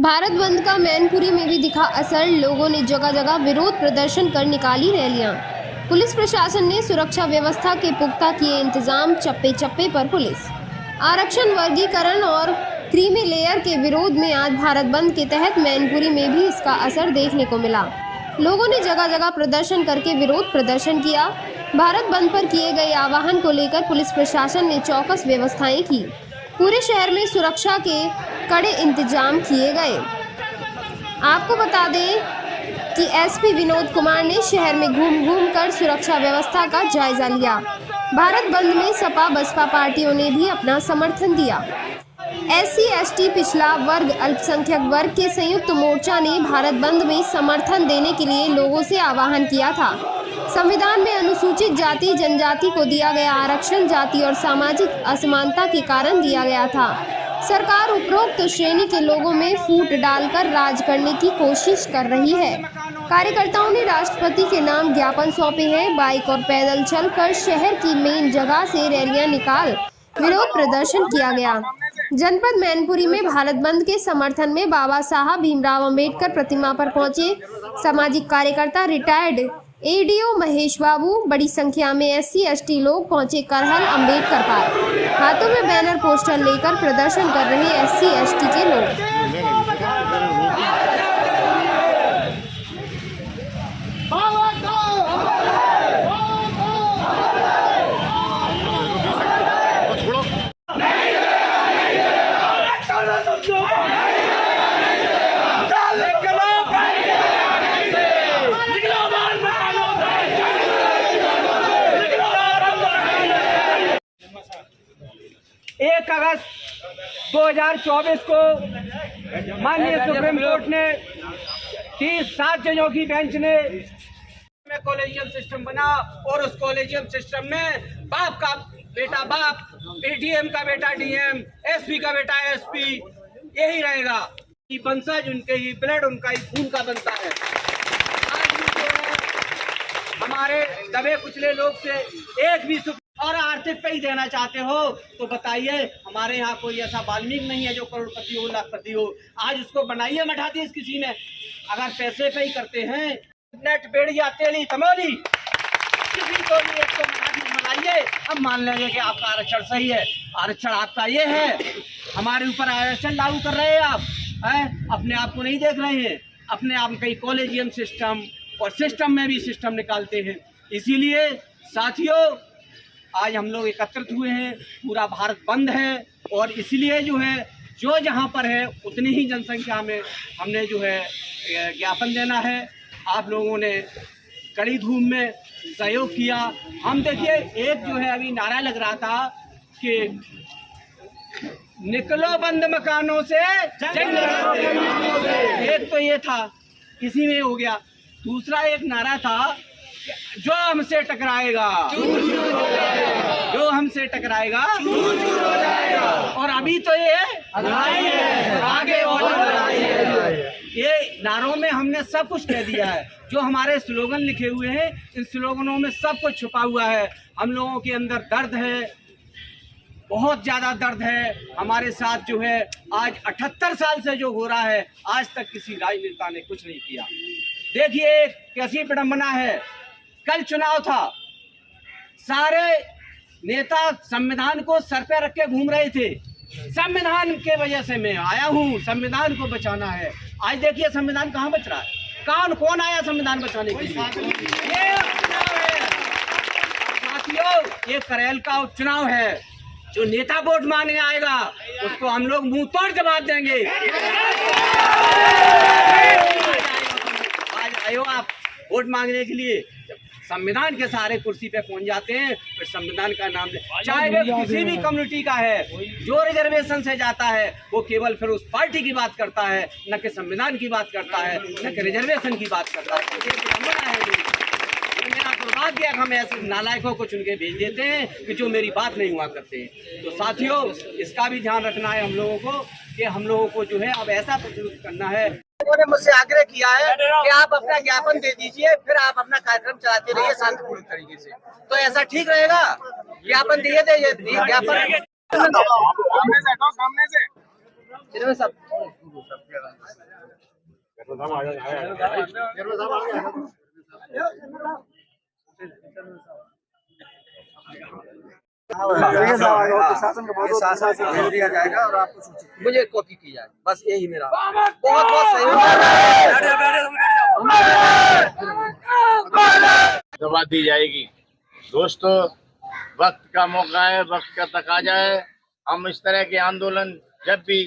भारत बंद का मैनपुरी में भी दिखा असर। लोगों ने जगह जगह विरोध प्रदर्शन कर निकाली रैलियां। पुलिस प्रशासन ने सुरक्षा व्यवस्था के पुख्ता किए इंतजाम। चप्पे चप्पे पर पुलिस। आरक्षण, वर्गीकरण और क्रीमी लेयर के विरोध में आज भारत बंद के तहत मैनपुरी में भी इसका असर देखने को मिला। लोगों ने जगह जगह प्रदर्शन करके विरोध प्रदर्शन किया। भारत बंद पर किए गए आह्वान को लेकर पुलिस प्रशासन ने चौकस व्यवस्थाएं की। पूरे शहर में सुरक्षा के कड़े इंतजाम किए गए। आपको बता दें कि एसपी विनोद कुमार ने शहर में घूम कर सुरक्षा व्यवस्था का जायजा लिया। भारत बंद में सपा बसपा पार्टियों ने भी अपना समर्थन दिया। SC ST पिछड़ा वर्ग अल्पसंख्यक वर्ग के संयुक्त मोर्चा ने भारत बंद में समर्थन देने के लिए लोगों से आह्वान किया था। संविधान में अनुसूचित जाति जनजाति को दिया गया आरक्षण जाति और सामाजिक असमानता के कारण दिया गया था। सरकार उपरोक्त श्रेणी के लोगों में फूट डालकर राज करने की कोशिश कर रही है। कार्यकर्ताओं ने राष्ट्रपति के नाम ज्ञापन सौंपे हैं। बाइक और पैदल चलकर शहर की मेन जगह से रैलियां निकाल विरोध प्रदर्शन किया गया। जनपद मैनपुरी में भारत बंद के समर्थन में बाबा साहब भीमराव अंबेडकर प्रतिमा पर पहुंचे सामाजिक कार्यकर्ता रिटायर्ड ADO महेश बाबू। बड़ी संख्या में SC ST लोग पहुंचे करहल अंबेडकर पार्क। हाथों में बैनर पोस्टर लेकर प्रदर्शन कर रहे SC ST के लोग। एक अगस्त 2024 को माननीय सुप्रीम कोर्ट ने 7 जजों की बेंच ने कॉलेजियम सिस्टम बना और उस कॉलेजियम सिस्टम में बाप का बेटा बाप, ADM का बेटा DM, SP का बेटा SP यही रहेगा। ये वंशज उनके ही ब्लड उनका ही खून का बनता है। आज भी जो है हमारे दबे कुचले लोग से एक भी और आर्थिक पे ही देना चाहते हो तो बताइए। हमारे यहाँ कोई ऐसा वाल्मीकि नहीं है जो करोड़पति हो लाखपति हो। आज उसको बनाइए मठाधीश किसी ने। अगर पैसे पे ही करते हैं नेट बेड़िया तेली तमोली किसी को भी एक को मठाधीश बनाइए। हम मान लेंगे कि आपका आरक्षण सही है। आरक्षण आपका ये है, हमारे ऊपर आरक्षण लागू कर रहे हैं आप हैं? अपने आप को नहीं देख रहे हैं। अपने आप कई कॉलेजियम सिस्टम और सिस्टम में भी सिस्टम निकालते हैं। इसीलिए साथियों आज हम लोग एकत्रित हुए हैं। पूरा भारत बंद है और इसलिए जो है जो जहाँ पर है उतनी ही जनसंख्या में हमने जो है ज्ञापन देना है। आप लोगों ने कड़ी धूप में सहयोग किया। हम देखिए एक जो है अभी नारा लग रहा था कि निकलो बंद मकानों से एक तो ये था, इसी में हो गया। दूसरा एक नारा था जो हमसे टकराएगा जो हमसे टकराएगा और अभी तो ये आगे और ये नारों में हमने सब कुछ कह दिया है। जो हमारे स्लोगन लिखे हुए हैं इन स्लोगनों में सब कुछ छुपा हुआ है। हम लोगों के अंदर दर्द है, बहुत ज़्यादा दर्द है। हमारे साथ जो है आज 78 साल से जो हो रहा है आज तक किसी राजनेता ने कुछ नहीं किया। देखिए कैसी विडंबना है। कल चुनाव था, सारे नेता संविधान को सर पे रख के घूम रहे थे। संविधान के वजह से मैं आया हूँ, संविधान को बचाना है। आज देखिए संविधान कहाँ बच रहा है। कौन आया संविधान बचाने के लिए? ये उपचुनाव है साथियों, ये करैल का उपचुनाव है। जो नेता वोट मांगने आएगा उसको हम लोग मुंह तोड़ जवाब देंगे। आज आयो आप वोट मांगने के लिए, संविधान के सहारे कुर्सी पे पहुंच जाते हैं फिर संविधान का नाम ले। चाहे वो किसी भी कम्युनिटी का है, जो रिजर्वेशन से जाता है वो केवल फिर उस पार्टी की बात करता है, न कि संविधान की बात करता है, न कि रिजर्वेशन की बात करता है। मेरा दुर्भाग्य हम ऐसे नालायकों को चुन के भेज देते हैं कि जो मेरी बात नहीं हुआ करते हैं। तो साथियों इसका भी ध्यान रखना है हम लोगों को कि हम लोगों को जो है अब ऐसा प्रस्तुत करना है। लोगों ने मुझसे आग्रह किया है कि आप अपना ज्ञापन दे दीजिए, फिर आप अपना कार्यक्रम चलाते रहिए शांतिपूर्ण तरीके से। तो ऐसा ठीक रहेगा? ज्ञापन दिए थे, ज्ञापन सामने से शासन को भेज दिया जाएगा और आपको मुझे कॉपी की जाए, बस यही मेरा बहुत बहुत सहयोग। दबा दी जाएगी। दोस्तों, वक्त का मौका है, वक्त का तकाजा है। हम इस तरह के आंदोलन जब भी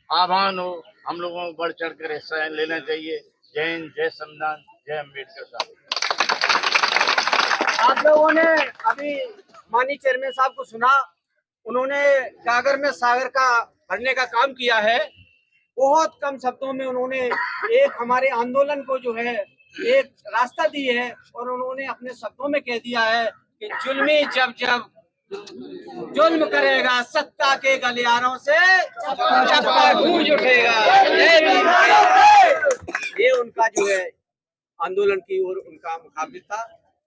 आह्वान हो, हम लोगों को बढ़ चढ़ कर हिस्सा लेना चाहिए। जय हिंद, जय संविधान, जय अम्बेडकर साहब। आप लोगों ने अभी माननीय चेयरमैन साहब को सुना, उन्होंने गागर में सागर का भरने का काम किया है। बहुत कम शब्दों में उन्होंने एक हमारे आंदोलन को जो है एक रास्ता दी है और उन्होंने अपने शब्दों में कह दिया है कि जुल्मी जब जब जुल्म करेगा, सत्ता के गलियारों से चप्पा गूंज उठेगा। ये उनका जो है आंदोलन की ओर उनका मुखाबिल था।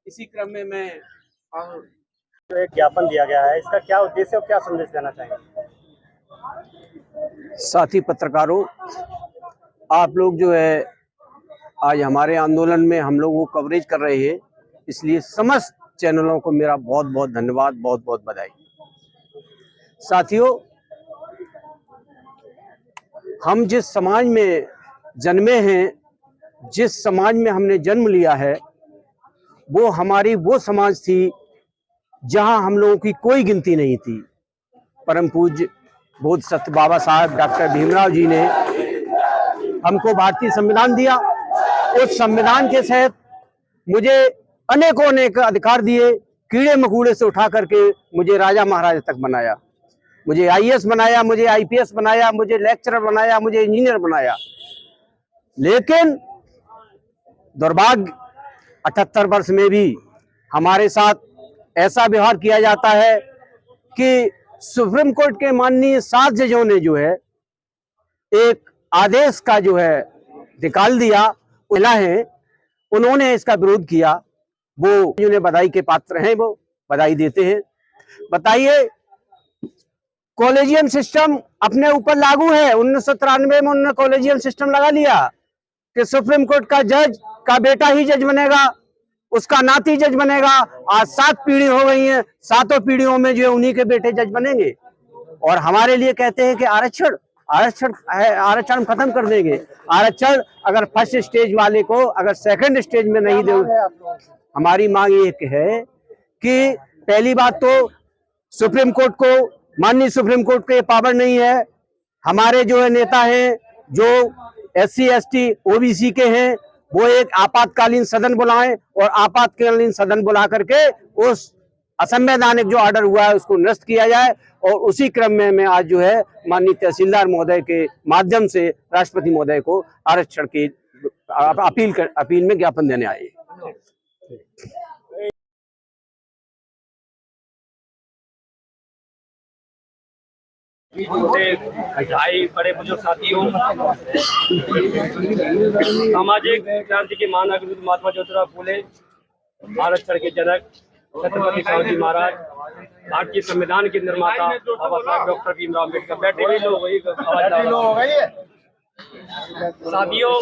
इसी क्रम में मैं जो एक ज्ञापन दिया गया है, इसका क्या उद्देश्य और क्या संदेश देना चाहेंगे? साथी पत्रकारों, आप लोग जो है आज हमारे आंदोलन में हम लोग वो कवरेज कर रहे हैं, इसलिए समस्त चैनलों को मेरा बहुत बहुत धन्यवाद, बहुत बहुत बधाई। साथियों, हम जिस समाज में जन्मे हैं, जिस समाज में हमने जन्म लिया है, वो हमारी वो समाज थी जहां हम लोगों की कोई गिनती नहीं थी। परम पूज्य बोध सत्य बाबा साहब डॉक्टर भीमराव जी ने हमको भारतीय संविधान दिया। उस संविधान के तहत मुझे अनेकों अनेक अधिकार दिए। कीड़े मकोड़े से उठा करके मुझे राजा महाराजा तक बनाया, मुझे आईएएस बनाया, मुझे आईपीएस बनाया, मुझे लेक्चरर बनाया, मुझे इंजीनियर बनाया। लेकिन दुर्भाग्य 78 वर्ष में भी हमारे साथ ऐसा व्यवहार किया जाता है कि सुप्रीम कोर्ट के माननीय 7 जजों ने जो है एक आदेश का जो है निकाल दिया, महिला है, उन्होंने इसका विरोध किया। वो जिन्हें बधाई के पात्र हैं वो बधाई देते हैं। बताइए, कॉलेजियम सिस्टम अपने ऊपर लागू है। 1993 में उन्होंने कॉलेजियम सिस्टम लगा लिया कि सुप्रीम कोर्ट का जज का बेटा ही जज बनेगा, उसका नाती जज बनेगा। आज 7 पीढ़ी हो गई हैं, 7 पीढ़ियों में जो है उन्हीं के बेटे जज बनेंगे। और हमारे लिए कहते हैं कि आरक्षण आरक्षण खत्म कर देंगे। आरक्षण अगर फर्स्ट स्टेज वाले को अगर सेकंड स्टेज में नहीं दे, हमारी मांग ये है कि पहली बात तो सुप्रीम कोर्ट को, माननीय सुप्रीम कोर्ट को ये पावर नहीं है। हमारे जो है नेता हैं जो SC ST OBC के हैं, वो एक आपातकालीन सदन बुलाएं और आपातकालीन सदन बुला करके उस असंवैधानिक जो ऑर्डर हुआ है उसको निरस्त किया जाए। और उसी क्रम में मैं आज जो है माननीय तहसीलदार महोदय के माध्यम से राष्ट्रपति महोदय को आरक्षण की अपील में ज्ञापन देने आए। भाई, बड़े बुजुर्ग साथियों, सामाजिक क्रांति के महानायक महात्मा ज्योतिराव फूले, आरक्षण के जनक छत्रपति शिवाजी महाराज, भारतीय संविधान के निर्माता बाबा साहब डॉक्टर भीमराव अम्बेडकर, बैठे हुए लोग साथियों,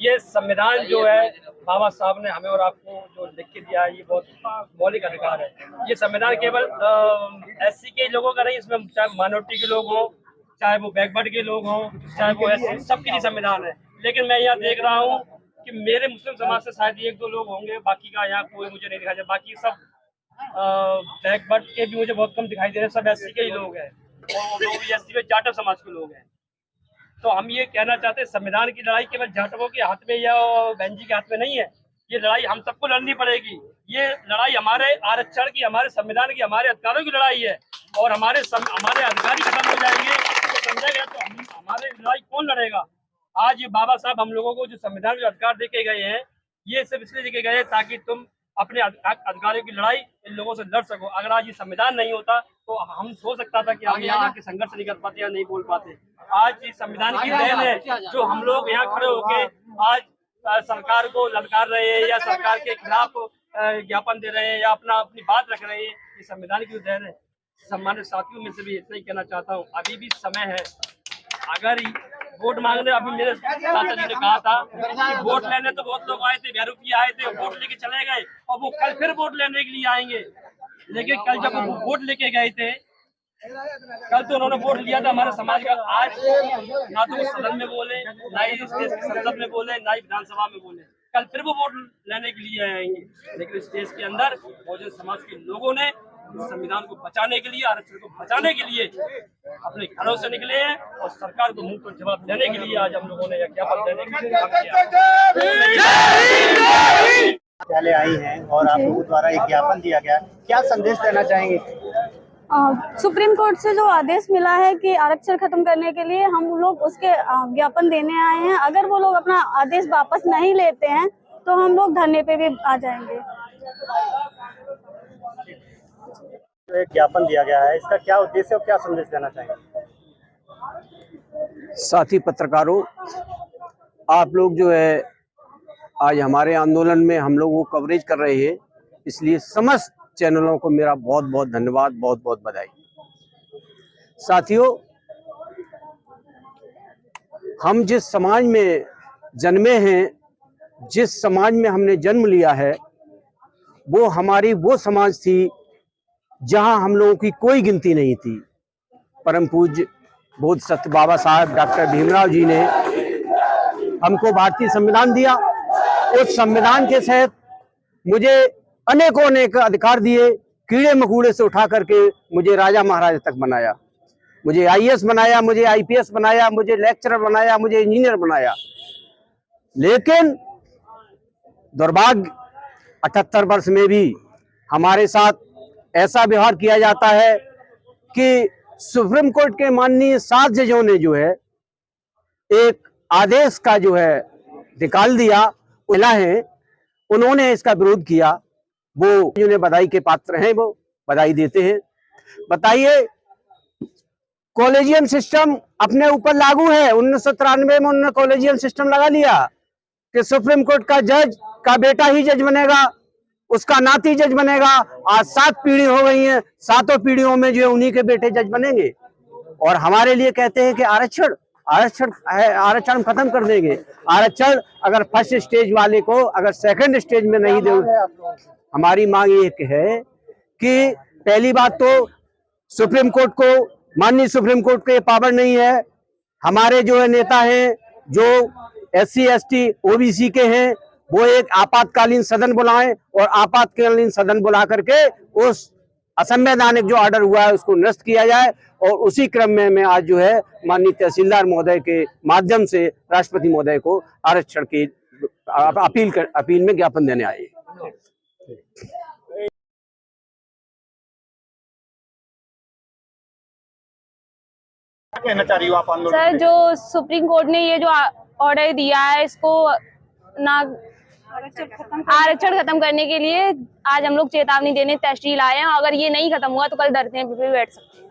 ये संविधान जो है बाबा साहब ने हमें और आपको जो लिख के दिया है, ये बहुत मौलिक अधिकार है। ये संविधान केवल SC के लोगों का नहीं, इसमें चाहे माइनॉरिटी के लोग हों, चाहे वो बैकवर्ड के लोग हों, चाहे वो SC, सबके लिए संविधान है। लेकिन मैं यहाँ देख रहा हूँ कि मेरे मुस्लिम समाज से शायद 1-2 लोग होंगे, बाकी का यहाँ कोई मुझे नहीं दिखाई दे। बाकी सब बैकवर्ड के भी मुझे बहुत कम दिखाई दे रहे हैं, सब SC के ही लोग हैं और लोग SC में जाटव समाज के लोग हैं। तो हम ये कहना चाहते हैं, संविधान की लड़ाई केवल जाटवों के हाथ में या बहन जी के हाथ में नहीं है। ये लड़ाई हम सबको लड़नी पड़ेगी। ये लड़ाई हमारे आरक्षण की, हमारे संविधान की, हमारे अधिकारों की लड़ाई है। और हमारे अधिकार खत्म हो जाएंगे तो समझा गया तो हमारे लड़ाई कौन लड़ेगा। आज ये बाबा साहब हम लोगों को जो संविधान के अधिकार देके गए हैं, ये सिर्फ इसलिए देके गए हैं ताकि तुम अपने अधिकारों की लड़ाई इन लोगों से लड़ सको। अगर आज ये संविधान नहीं होता तो हम सोच सकता था कि हम यहाँ आके संघर्ष नहीं कर पाते या नहीं बोल पाते। आज इस संविधान की देन है जो हम लोग यहाँ खड़े होके आज सरकार को ललकार रहे हैं या सरकार के खिलाफ ज्ञापन दे रहे हैं या अपनी बात रख रहे हैं। ये संविधान की देन है। सम्मानित साथियों में से भी इतना ही कहना चाहता हूँ, अभी भी समय है। अगर वोट मांगने अभी मेरे चाचा जी ने कहा था कि वोट लेने तो बहुत लोग आए थे, भैरूपिया आए थे, वोट लेके चले गए और वो कल फिर वोट लेने के लिए आएंगे। लेकिन कल जब वो वोट लेके गए थे, कल तो उन्होंने वोट लिया था हमारे समाज का, आज ना तो वो सदन में बोले, ना ही संसद में बोले, ना ही विधानसभा में बोले। कल फिर वो वोट लेने के लिए आएंगे। लेकिन इस देश के अंदर बहुजन समाज के लोगों ने संविधान को बचाने के लिए, आरक्षण को बचाने के लिए अपने घरों से निकले हैं और सरकार को मुंह पर जवाब देने के लिए आज हम लोगों ने ज्ञापन देने के लिए पहले आई हैं और आप लोगों द्वारा एक ज्ञापन दिया गया, क्या संदेश देना चाहेंगे? सुप्रीम कोर्ट से जो आदेश मिला है कि आरक्षण खत्म करने के लिए, हम लोग उसके ज्ञापन देने आए हैं। अगर वो लोग अपना आदेश वापस नहीं लेते हैं तो हम लोग धरने पे भी आ जाएंगे। तो एक ज्ञापन दिया गया है, इसका क्या उद्देश्य और क्या संदेश देना चाहेंगे? साथी पत्रकारों, आप लोग जो है आज हमारे आंदोलन में हम लोग वो कवरेज कर रहे हैं, इसलिए समस्त चैनलों को मेरा बहुत बहुत धन्यवाद, बहुत बहुत बधाई। साथियों, हम जिस समाज में जन्मे हैं, जिस समाज में हमने जन्म लिया है, वो हमारी वो समाज थी जहां हम लोगों की कोई गिनती नहीं थी। परम पूज्य बोध सत्य बाबा साहब डॉक्टर भीमराव जी ने हमको भारतीय संविधान दिया। उस संविधान के तहत मुझे अनेकों अनेक अधिकार दिए, कीड़े मकोड़े से उठा करके मुझे राजा महाराजा तक बनाया, मुझे आईएएस बनाया, मुझे आईपीएस बनाया, मुझे लेक्चरर बनाया, मुझे इंजीनियर बनाया। लेकिन दुर्भाग्य 78 वर्ष में भी हमारे साथ ऐसा व्यवहार किया जाता है कि सुप्रीम कोर्ट के माननीय 7 जजों ने जो है एक आदेश का जो है निकाल दिया, मिला है, उन्होंने इसका विरोध किया। वो जिन्हें बधाई के पात्र हैं वो बधाई देते हैं। बताइए, कॉलेजियन सिस्टम अपने ऊपर लागू है। 1993 में उन्होंने कॉलेजियन सिस्टम लगा लिया कि सुप्रीम कोर्ट का जज का बेटा ही जज बनेगा, उसका नाती जज बनेगा। आज 7 पीढ़ी हो गई हैं, 7 पीढ़ियों में जो है उन्हीं के बेटे जज बनेंगे। और हमारे लिए कहते हैं कि आरक्षण आरक्षण खत्म कर देंगे। आरक्षण अगर फर्स्ट स्टेज वाले को अगर सेकंड स्टेज में नहीं देंगे। हमारी मांग एक है कि पहली बात तो सुप्रीम कोर्ट को, माननीय सुप्रीम कोर्ट को ये पावर नहीं है। हमारे जो है नेता हैं जो SC ST OBC के हैं, वो एक आपातकालीन सदन बुलाएं और आपातकालीन सदन बुला करके उस असंवैधानिक जो ऑर्डर हुआ है उसको निरस्त किया जाए। और उसी क्रम में मैं आज जो है माननीय तहसीलदार महोदय के माध्यम से राष्ट्रपति महोदय को आरक्षण की अपील में ज्ञापन देने आए। कहना चाह रही हो आप आंदोलन? सर, जो सुप्रीम कोर्ट ने ये जो ऑर्डर दिया है, इसको ना आरक्षण खत्म करने के लिए आज हम लोग चेतावनी देने तहसील आए हैं। अगर ये नहीं खत्म हुआ तो कल धरने पे बैठ सकते हैं।